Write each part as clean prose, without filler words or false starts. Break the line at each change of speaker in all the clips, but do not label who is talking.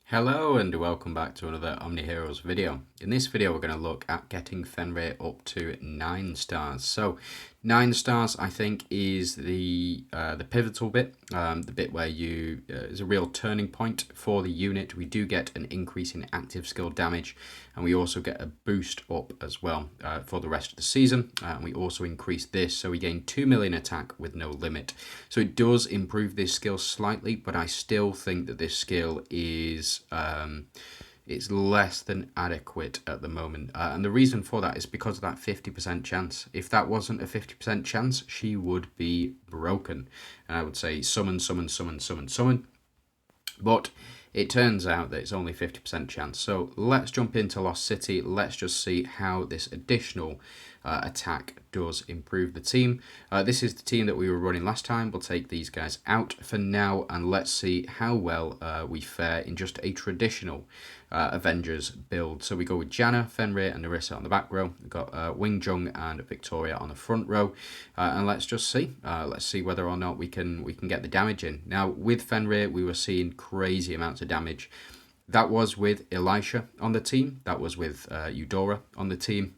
Hello and welcome back to another OMNIHEROES video. In this video we're going to look at getting Fenrir up to 9 stars. So 9 stars I think is the pivotal bit, the bit where you is a real turning point for the unit. We do get an increase in active skill damage and we also get a boost up as well for the rest of the season. And we also increase this, so we gain 2 million attack with no limit. So it does improve this skill slightly, but I still think that this skill is it's less than adequate at the moment. And the reason for that is because of that 50% chance. If that wasn't a 50% chance, she would be broken. And I would say summon, summon, summon, summon, summon. But it turns out that it's only 50% chance. So let's jump into Lost City. Let's just see how this additional attack does improve the team. This is the team that we were running last time. We'll take these guys out for now and let's see how well we fare in just a traditional Avengers build. So we go with Janna, Fenrir and Narissa on the back row. We've got Wing Jung and Victoria on the front row. And let's just see. Let's see whether or not we can get the damage in. Now with Fenrir we were seeing crazy amounts of damage. That was with Elisha on the team. That was with Eudora on the team.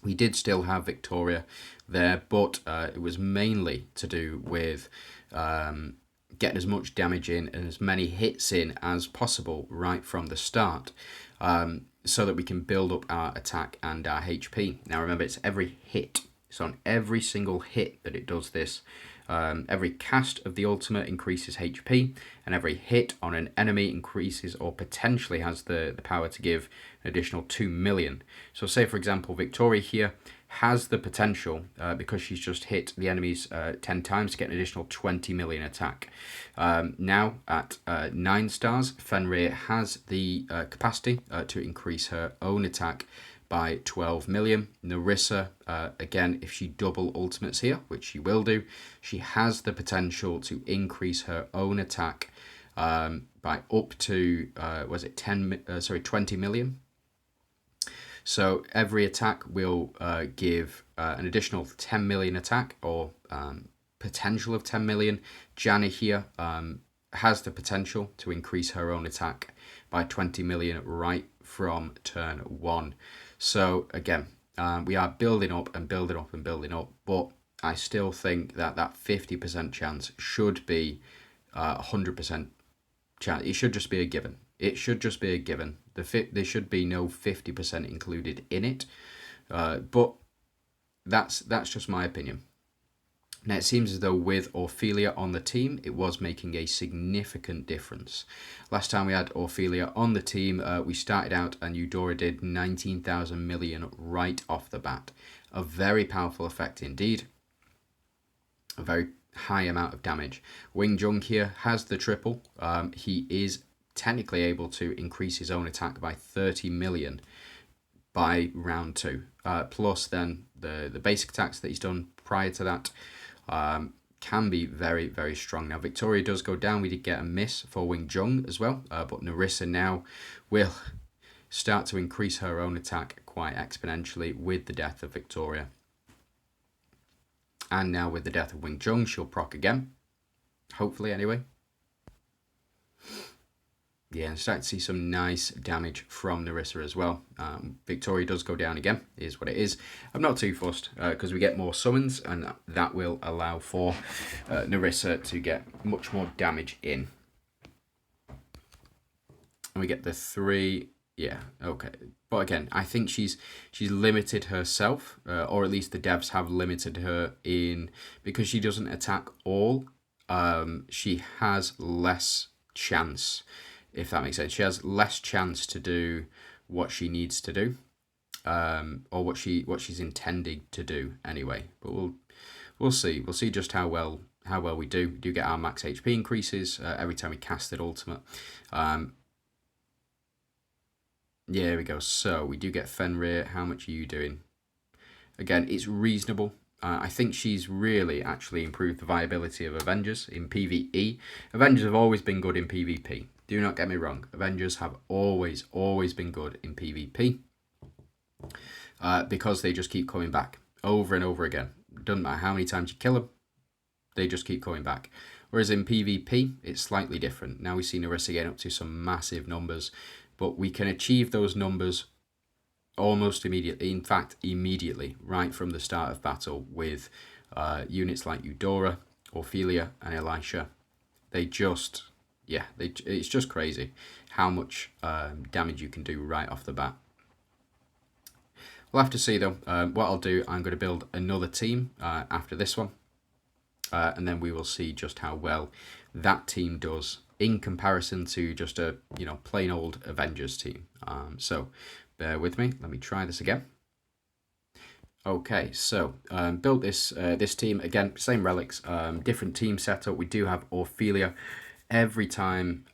We did still have Victoria there, but it was mainly to do with getting as much damage in and as many hits in as possible right from the start, so that we can build up our attack and our HP. Now remember, it's every hit. So on every single hit that it does this. Every cast of the ultimate increases HP, and every hit on an enemy increases or potentially has the power to give an additional 2 million. So say for example Victoria here has the potential, because she's just hit the enemies 10 times, to get an additional 20 million attack. Now at 9 stars, Fenrir has the capacity to increase her own attack by 12 million. Narissa, again, if she double ultimates here, which she will do, she has the potential to increase her own attack by up to, 20 million. So every attack will give an additional 10 million attack, or potential of 10 million. Janna here has the potential to increase her own attack by 20 million right from turn 1. So again, we are building up and building up and building up, but I still think that that 50% chance should be 100% chance. It should just be a given. It should just be a given. There should be no 50% included in it, but that's just my opinion. Now it seems as though with Ophelia on the team, it was making a significant difference. Last time we had Ophelia on the team, we started out and Eudora did 19,000 million right off the bat. A very powerful effect indeed. A very high amount of damage. Wing Jung here has the triple. He is technically able to increase his own attack by 30 million by round 2. Plus then the basic attacks that he's done prior to that can be very, very strong. Now Victoria does go down. We did get a miss for Wing Jung as well, but Narissa now will start to increase her own attack quite exponentially with the death of Victoria. And now with the death of Wing Jung, she'll proc again. Hopefully anyway. Yeah, and starting to see some nice damage from Narissa as well. Victoria does go down again, is what it is. I'm not too fussed, because we get more summons, and that will allow for Narissa to get much more damage in. And we get the 3, yeah, okay. But again, I think she's limited herself, or at least the devs have limited her in, because she doesn't attack all, she has less chance, if that makes sense. She has less chance to do what she needs to do, or what she's intending to do anyway. But we'll see. We'll see just how well we do. We do get our max HP increases every time we cast that ultimate. Yeah, there we go. So we do get Fenrir. How much are you doing? Again, it's reasonable. I think she's really actually improved the viability of Avengers in PvE. Avengers have always been good in PvP. Do not get me wrong. Avengers have always been good in PvP. Because they just keep coming back over and over again. Doesn't matter how many times you kill them, they just keep coming back. Whereas in PvP, it's slightly different. Now we see Narissa getting up to some massive numbers, but we can achieve those numbers almost immediately. In fact, immediately, right from the start of battle with units like Eudora, Ophelia, and Elisha. They just, yeah, it's just crazy how much damage you can do right off the bat. We'll have to see though. What I'll do, I'm going to build another team after this one. And then we will see just how well that team does in comparison to just a plain old Avengers team. So bear with me. Let me try this again. Okay, so built this team again, same relics, different team setup. We do have Ophelia. Every time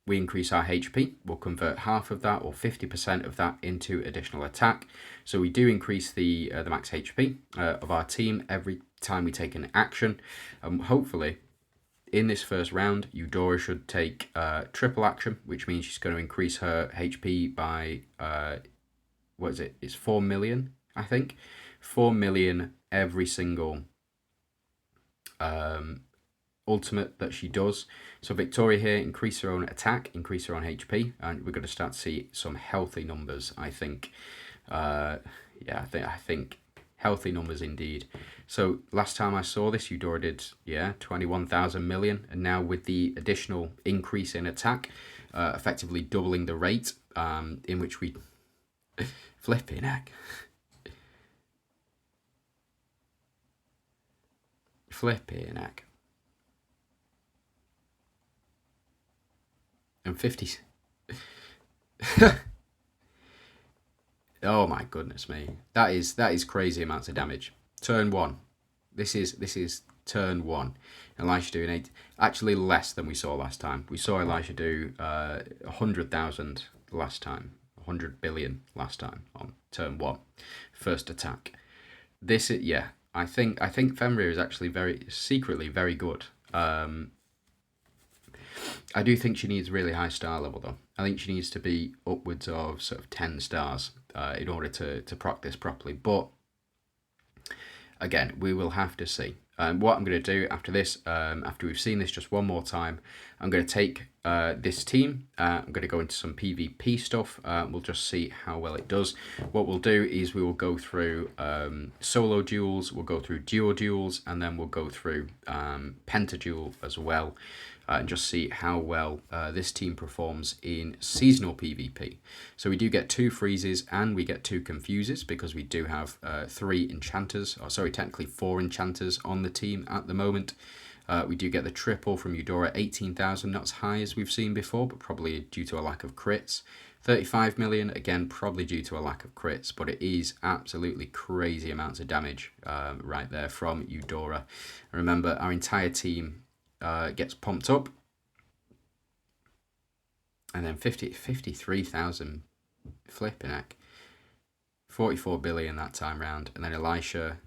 we increase our HP, we'll convert half of that or 50% of that into additional attack. So we do increase the max HP of our team every time we take an action. Hopefully, in this first round, Eudora should take triple action, which means she's going to increase her HP by, what is it? It's 4 million, I think. 4 million every single ultimate that she does. So Victoria here, increase her own attack, increase her own HP, and we're going to start to see some healthy numbers, I think. Yeah, I think healthy numbers indeed. So last time I saw this, Eudora did, 21,000 million, and now with the additional increase in attack, effectively doubling the rate in which we flipping heck. Flipping heck. And 50. Oh my goodness me. That is crazy amounts of damage. Turn 1. This is turn 1. Elisha doing 8. Actually less than we saw last time. We saw Elisha do 100,000 last time. 100 billion last time on turn 1. First attack. This is, yeah. I think Fenrir is actually secretly very good. I do think she needs really high star level though. I think she needs to be upwards of sort of 10 stars in order to proc this properly. But again, we will have to see. What I'm going to do after this, after we've seen this just one more time, I'm going to take this team. I'm going to go into some PvP stuff. We'll just see how well it does. What we'll do is we will go through solo duels, we'll go through duo duels, and then we'll go through pentaduel as well. And just see how well this team performs in seasonal PvP. So we do get 2 freezes and we get 2 confuses because we do have 3 enchanters, or sorry, technically 4 enchanters on the team at the moment. We do get the triple from Eudora, 18,000, not as high as we've seen before, but probably due to a lack of crits. 35 million, again, probably due to a lack of crits, but it is absolutely crazy amounts of damage right there from Eudora. Remember, our entire team gets pumped up, and then 53,000 flipping heck, 44 billion that time round, and then Elisha,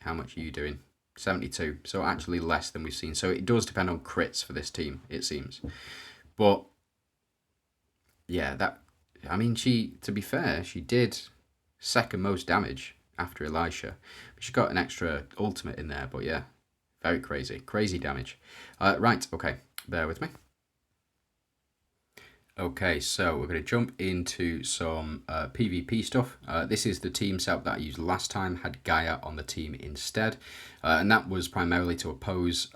how much are you doing? 72, so actually less than we've seen. So it does depend on crits for this team, it seems. But yeah, to be fair, she did second most damage after Elisha. She got an extra ultimate in there, but yeah. Very crazy damage. Right, okay, bear with me. Okay, so we're going to jump into some PvP stuff. This is the team setup that I used last time, had Gaia on the team instead. And that was primarily to oppose,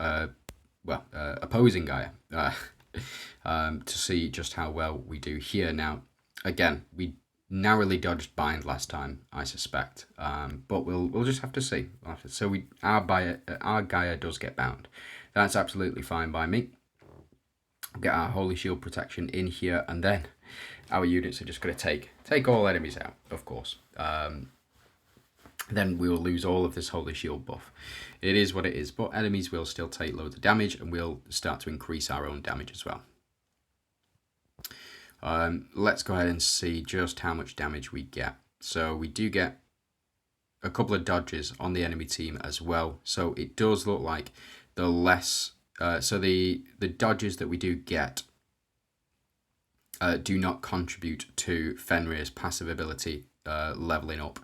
opposing Gaia, to see just how well we do here. Now, again, we narrowly dodged bind last time, I suspect, but we'll just have to see. So our Gaia does get bound. That's absolutely fine by me. Get our Holy Shield protection in here, and then our units are just going to take all enemies out, of course. Then we will lose all of this Holy Shield buff. It is what it is, but enemies will still take loads of damage, and we'll start to increase our own damage as well. Let's go ahead and see just how much damage we get. So we do get a couple of dodges on the enemy team as well. So it does look like the less... so the dodges that we do get do not contribute to Fenrir's passive ability leveling up.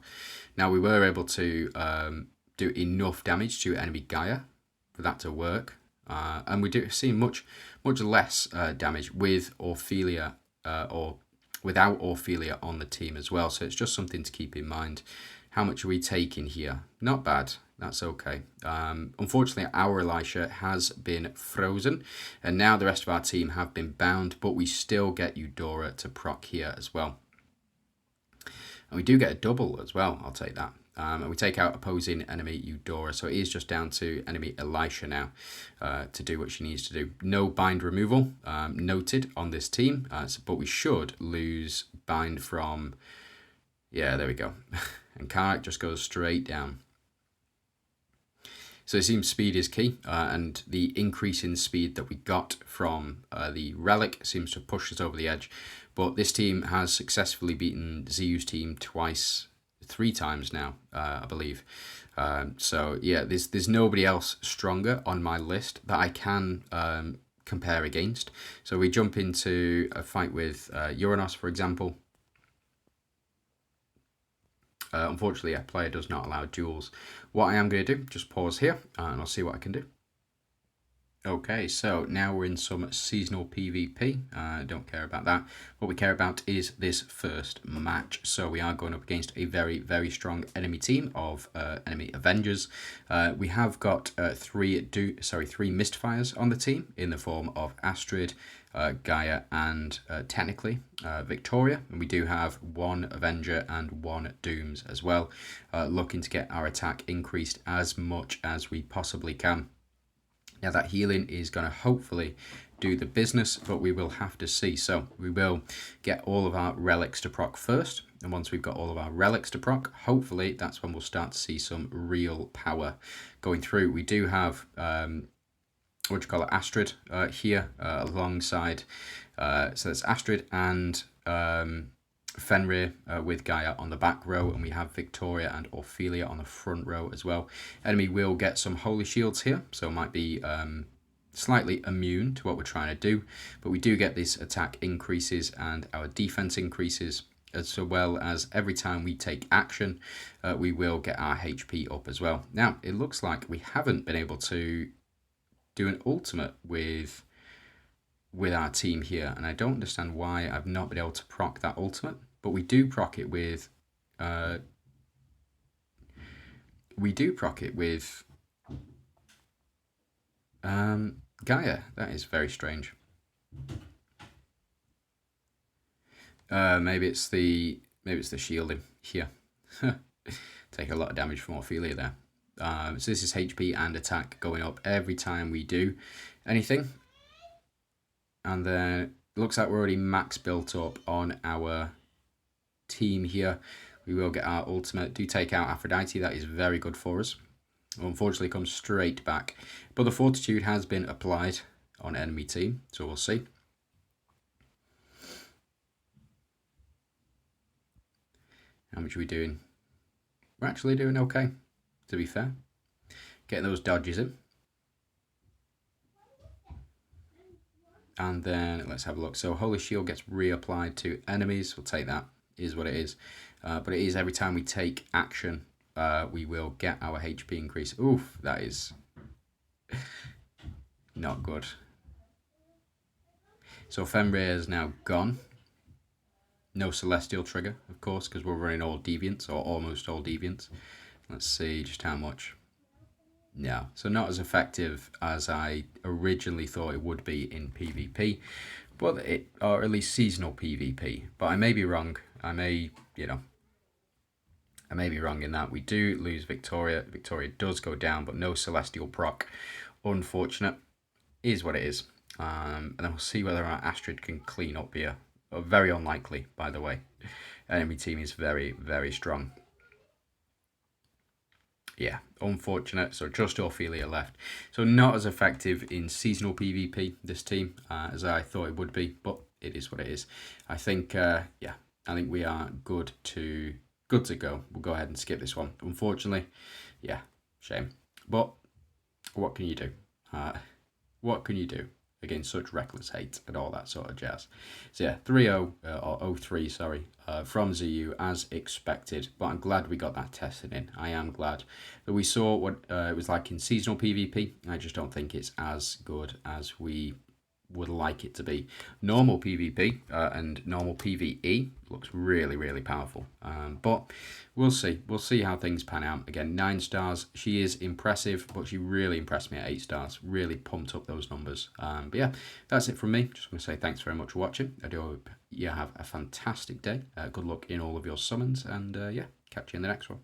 Now we were able to do enough damage to enemy Gaia for that to work. And we do see much less damage with Ophelia or without Ophelia on the team as well. So it's just something to keep in mind. How much are we taking here? Not bad. That's okay. Unfortunately, our Elisha has been frozen, and now the rest of our team have been bound, but we still get Eudora to proc here as well. And we do get a double as well. I'll take that. And we take out opposing enemy Eudora. So it is just down to enemy Elisha now to do what she needs to do. No bind removal noted on this team, but we should lose bind from... Yeah, there we go. And Karak just goes straight down. So it seems speed is key, and the increase in speed that we got from the relic seems to push us over the edge. But this team has successfully beaten Ziyu's team three times now, I believe. So yeah, there's nobody else stronger on my list that I can compare against. So we jump into a fight with Uranus, for example. Unfortunately, a player does not allow duels. What I am going to do, just pause here, and I'll see what I can do. Okay, so now we're in some seasonal PvP. Don't care about that. What we care about is this first match. So we are going up against a very, very strong enemy team of enemy Avengers. We have got three Mistfires on the team in the form of Astrid, Gaia, and technically Victoria. And we do have one Avenger and one Dooms as well, looking to get our attack increased as much as we possibly can. Now that healing is going to hopefully do the business, but we will have to see. So we will get all of our relics to proc first. And once we've got all of our relics to proc, hopefully that's when we'll start to see some real power going through. We do have, Astrid here alongside. So that's Astrid and Fenrir with Gaia on the back row, and we have Victoria and Ophelia on the front row as well. Enemy will get some holy shields here, so might be slightly immune to what we're trying to do, but we do get these attack increases and our defense increases, as well as every time we take action we will get our HP up as well. Now it looks like we haven't been able to do an ultimate with our team here, and I don't understand why I've not been able to proc that ultimate, but we do proc it with Gaia. That is very strange. Maybe it's the shielding here. Take a lot of damage from Ophelia there. So this is HP and attack going up every time we do anything. And then it looks like we're already max built up on our team here. We will get our ultimate. Do take out Aphrodite. That is very good for us. Unfortunately, comes straight back. But the Fortitude has been applied on enemy team, so we'll see. How much are we doing? We're actually doing okay, to be fair. Getting those dodges in. And then let's have a look. So Holy Shield gets reapplied to enemies. We'll take that. It is what it is. But it is every time we take action, we will get our HP increase. Oof, that is not good. So Fenrir is now gone. No Celestial trigger, of course, because we're running all Deviants, or almost all Deviants. Let's see just how much. No, so not as effective as I originally thought it would be in PvP, but or at least seasonal PvP. But I may be wrong. I may be wrong in that we do lose Victoria. Victoria does go down, but no Celestial proc. Unfortunate, is what it is. And then we'll see whether our Astrid can clean up here. Very unlikely, by the way. Enemy team is very, very strong. Yeah, unfortunate. So just Ophelia left. So not as effective in seasonal PvP, this team, as I thought it would be, but it is what it is. I think, yeah, I think we are good to go. We'll go ahead and skip this one. Unfortunately, yeah, shame. But what can you do? What can you do? against such reckless hate and all that sort of jazz. So yeah, 3-0, or 0-3, sorry, from ZU as expected. But I'm glad we got that tested in. I am glad that we saw what it was like in seasonal PvP. I just don't think it's as good as we would like it to be. Normal PvP and normal PvE looks really, really powerful. But we'll see. We'll see how things pan out. Again, 9 stars. She is impressive, but she really impressed me at 8 stars. Really pumped up those numbers. But yeah, that's it from me. Just want to say thanks very much for watching. I do hope you have a fantastic day. Good luck in all of your summons. And yeah, catch you in the next one.